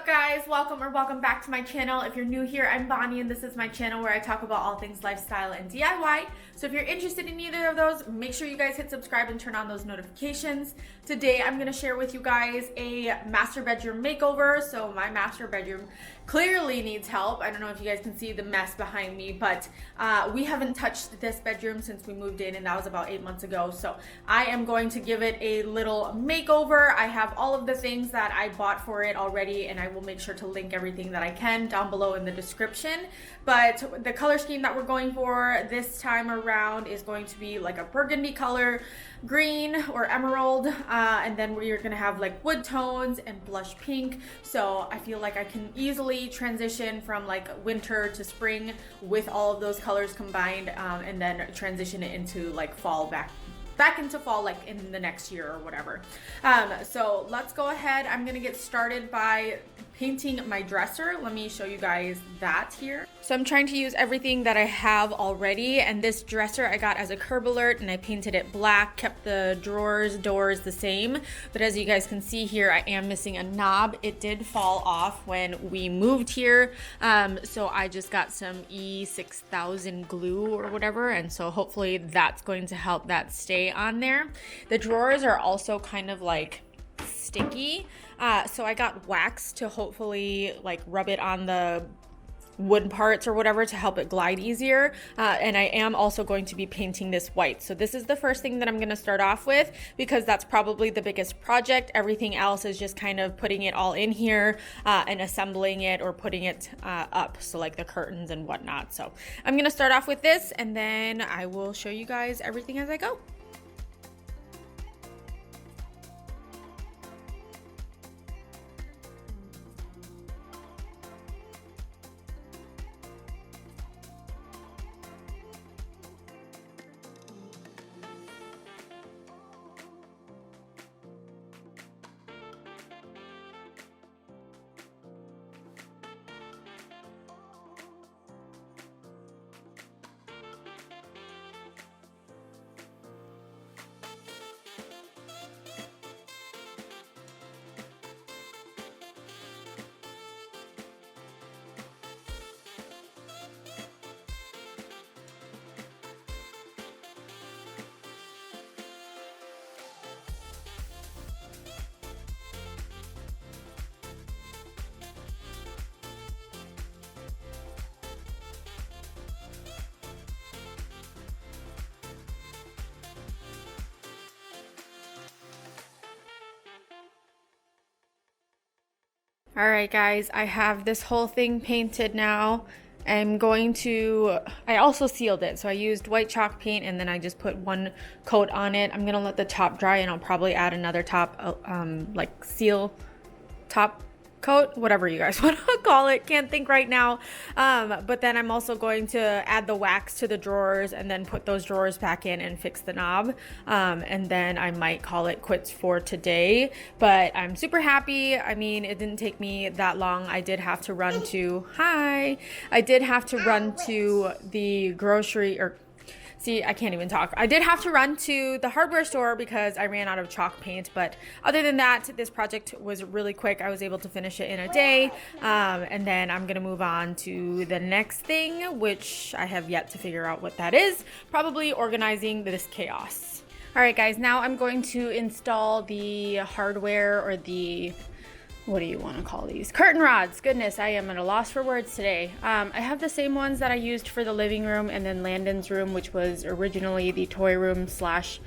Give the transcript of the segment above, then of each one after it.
guys? Welcome back to my channel. If you're new here, I'm Bonnie and this is my channel where I talk about all things lifestyle and DIY. So if you're interested in either of those, make sure you guys hit subscribe and turn on those notifications. Today I'm going to share with you guys a master bedroom makeover. So my master bedroom clearly needs help. I don't know if you guys can see the mess behind me, but we haven't touched this bedroom since we moved in, and that was about 8 months ago. So I am going to give it a little makeover. I have all of the things that I bought for it already, and I will make sure to link everything that I can down below in the description. But the color scheme that we're going for this time around is going to be like a burgundy color, green or emerald, and then we're gonna have like wood tones and blush pink. So I feel like I can easily transition from like winter to spring with all of those colors combined, and then transition it into like fall, back into fall, like in the next year or whatever. So let's go ahead. I'm gonna get started by painting my dresser. Let me show you guys that here. So I'm trying to use everything that I have already, and this dresser I got as a curb alert, and I painted it black, kept the doors the same. But as you guys can see here, I am missing a knob. It did fall off when we moved here. So I just got some E6000 glue or whatever, and so hopefully that's going to help that stay on there. The drawers are also kind of like sticky, so I got wax to hopefully like rub it on the wood parts or whatever to help it glide easier, and I am also going to be painting this white. So this is the first thing that I'm going to start off with, because that's probably the biggest project. Everything else is just kind of putting it all in here and assembling it or putting it up, so like the curtains and whatnot. So I'm going to start off with this, and then I will show you guys everything as I go. All right, guys, I have this whole thing painted now. I also sealed it. So I used white chalk paint, and then I just put one coat on it. I'm gonna let the top dry, and I'll probably add another top, like seal top coat, whatever you guys want to call it. Can't think right now. But then I'm also going to add the wax to the drawers and then put those drawers back in and fix the knob. And then I might call it quits for today, but I'm super happy. I mean, it didn't take me that long. I did have to run to the grocery, or see, I can't even talk. I did have to run to the hardware store because I ran out of chalk paint. But other than that, this project was really quick. I was able to finish it in a day. And then I'm going to move on to the next thing, which I have yet to figure out what that is. Probably organizing this chaos. All right, guys, now I'm going to install the hardware, or the, what do you want to call these? Curtain rods. Goodness, I am at a loss for words today. I have the same ones that I used for the living room and then Landon's room, which was originally the toy room slash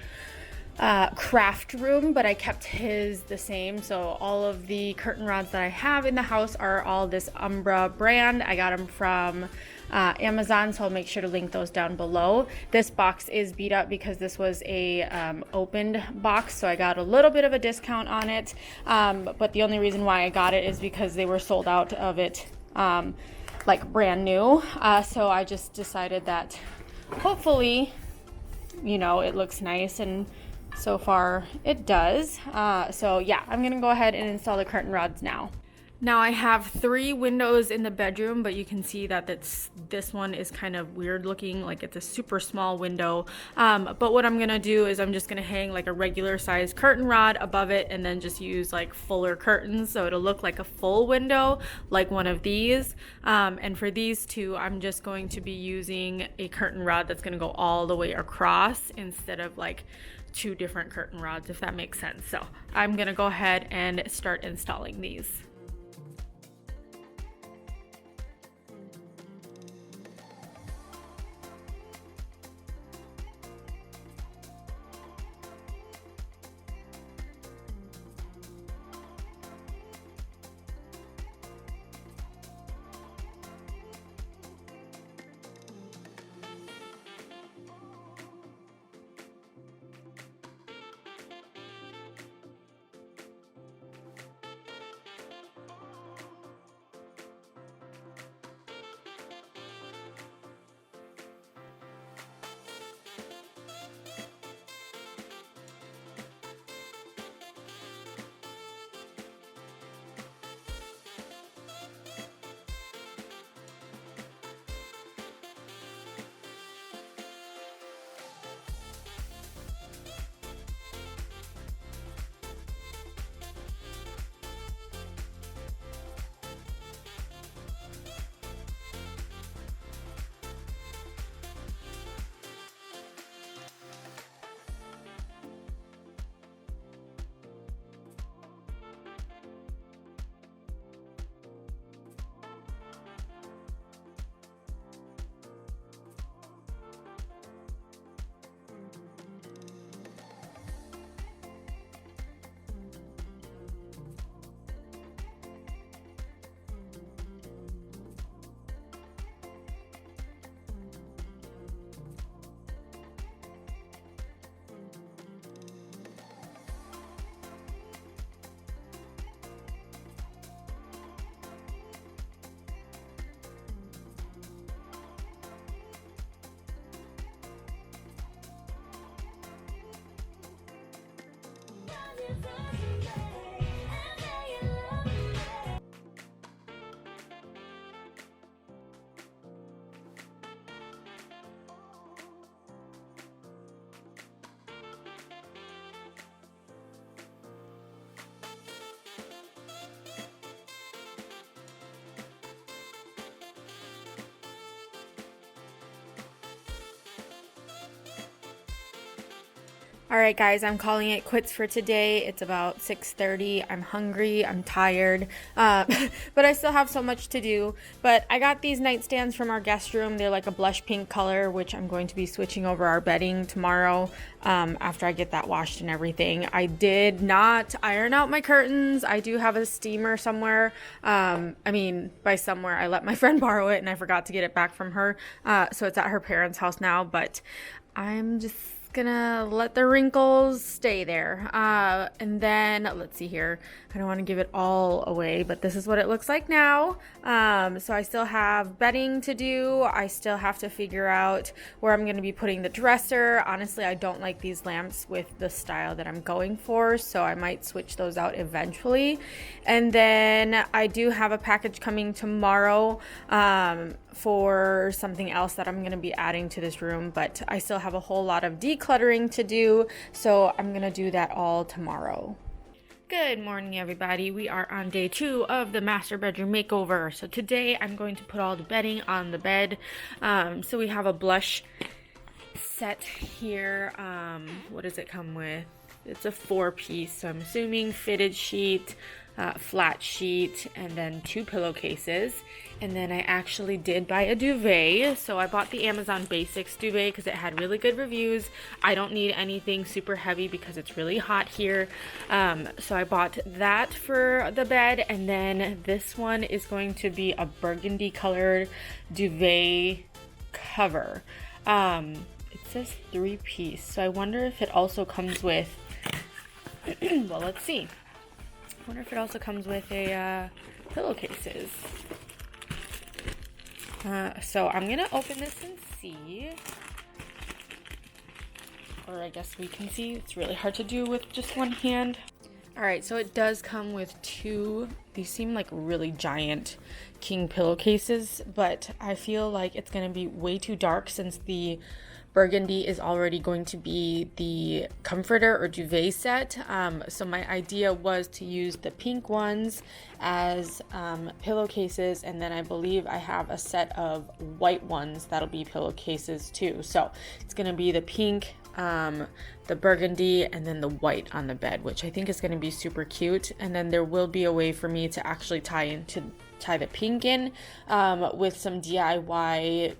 craft room, but I kept his the same. So all of the curtain rods that I have in the house are all this Umbra brand. I got them from Amazon, so I'll make sure to link those down below. This box is beat up because this was a opened box, so I got a little bit of a discount on it, but the only reason why I got it is because they were sold out of it like brand new. So I just decided that hopefully, you know, it looks nice, and so far it does. So yeah, I'm gonna go ahead and install the curtain rods now. Now I have 3 windows in the bedroom, but you can see that this one is kind of weird looking, like it's a super small window. But what I'm gonna do is I'm just gonna hang like a regular size curtain rod above it and then just use like fuller curtains so it'll look like a full window, like one of these. And for these 2, I'm just going to be using a curtain rod that's gonna go all the way across instead of like 2 different curtain rods, if that makes sense. So I'm gonna go ahead and start installing these. All right, guys, I'm calling it quits for today. It's about 6:30. I'm hungry. I'm tired, but I still have so much to do. But I got these nightstands from our guest room. They're like a blush pink color, which I'm going to be switching over our bedding tomorrow after I get that washed and everything. I did not iron out my curtains. I do have a steamer somewhere. I mean, by somewhere, I let my friend borrow it and I forgot to get it back from her. So it's at her parents' house now, but I'm just gonna let the wrinkles stay there. And then let's see here. I don't want to give it all away, but this is what it looks like now. So I still have bedding to do. I still have to figure out where I'm going to be putting the dresser. Honestly, I don't like these lamps with the style that I'm going for, so I might switch those out eventually. And then I do have a package coming tomorrow for something else that I'm going to be adding to this room, but I still have a whole lot of decluttering to do, so I'm going to do that all tomorrow. Good morning, everybody. We are on day 2 of the master bedroom makeover. So today I'm going to put all the bedding on the bed. So we have a blush set here. What does it come with? It's a 4-piece, so I'm assuming fitted sheet, flat sheet, and then 2 pillowcases. And then I actually did buy a duvet. So I bought the Amazon Basics duvet because it had really good reviews. I don't need anything super heavy because it's really hot here. So I bought that for the bed. And then this one is going to be a burgundy colored duvet cover. It says 3-piece. So I wonder if it also comes with, well, let's see. I wonder if it also comes with a pillowcases. So I'm gonna open this and see, or I guess we can see. It's really hard to do with just one hand. All right, so it does come with two, these seem like really giant king pillowcases, but I feel like it's going to be way too dark since the burgundy is already going to be the comforter or duvet set. So my idea was to use the pink ones as pillowcases, and then I believe I have a set of white ones that'll be pillowcases too. So it's going to be the pink, the burgundy, and then the white on the bed, which I think is going to be super cute. And then there will be a way for me to actually tie the pink in with some DIY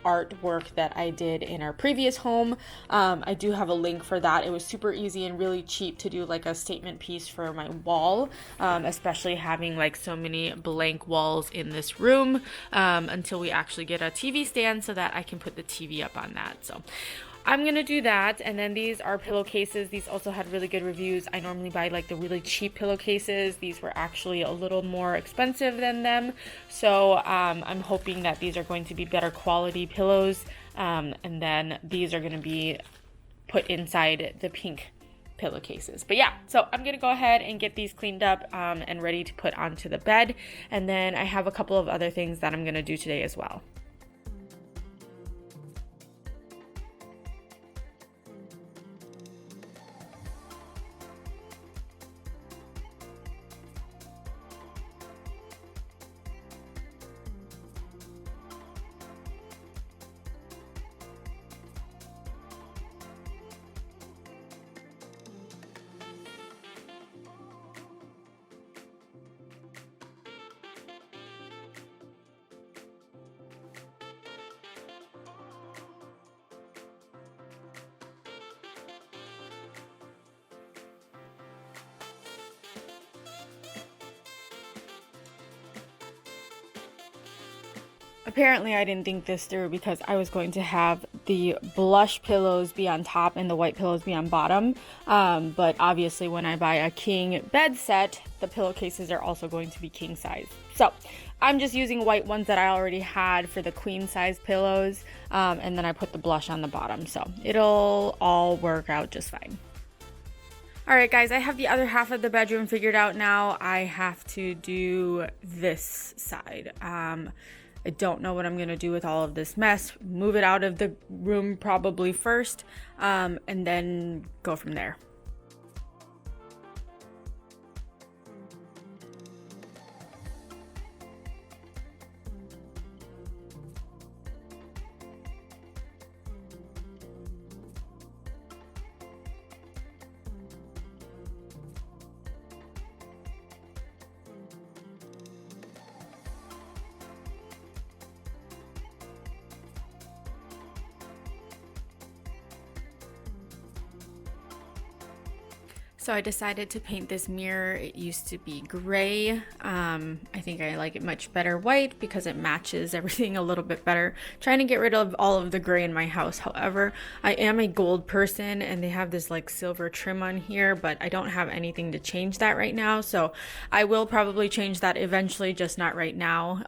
artwork that I did in our previous home. I do have a link for that. It was super easy and really cheap to do like a statement piece for my wall, especially having like so many blank walls in this room, until we actually get a TV stand so that I can put the TV up on that. So I'm gonna do that. And then these are pillowcases. These also had really good reviews. I normally buy like the really cheap pillowcases. These were actually a little more expensive than them. So I'm hoping that these are going to be better quality pillows. And then these are gonna be put inside the pink pillowcases. But yeah, so I'm gonna go ahead and get these cleaned up and ready to put onto the bed. And then I have a couple of other things that I'm gonna do today as well. Apparently I didn't think this through because I was going to have the blush pillows be on top and the white pillows be on bottom. But obviously when I buy a king bed set, the pillowcases are also going to be king size. So I'm just using white ones that I already had for the queen size pillows. And then I put the blush on the bottom. So it'll all work out just fine. All right, guys, I have the other half of the bedroom figured out now. I have to do this side. I don't know what I'm gonna do with all of this mess. Move it out of the room probably first, and then go from there. So I decided to paint this mirror. It used to be gray. I think I like it much better white because it matches everything a little bit better. Trying to get rid of all of the gray in my house. However, I am a gold person and they have this like silver trim on here, but I don't have anything to change that right now. So I will probably change that eventually, just not right now.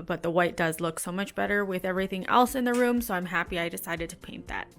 But the white does look so much better with everything else in the room. So I'm happy I decided to paint that.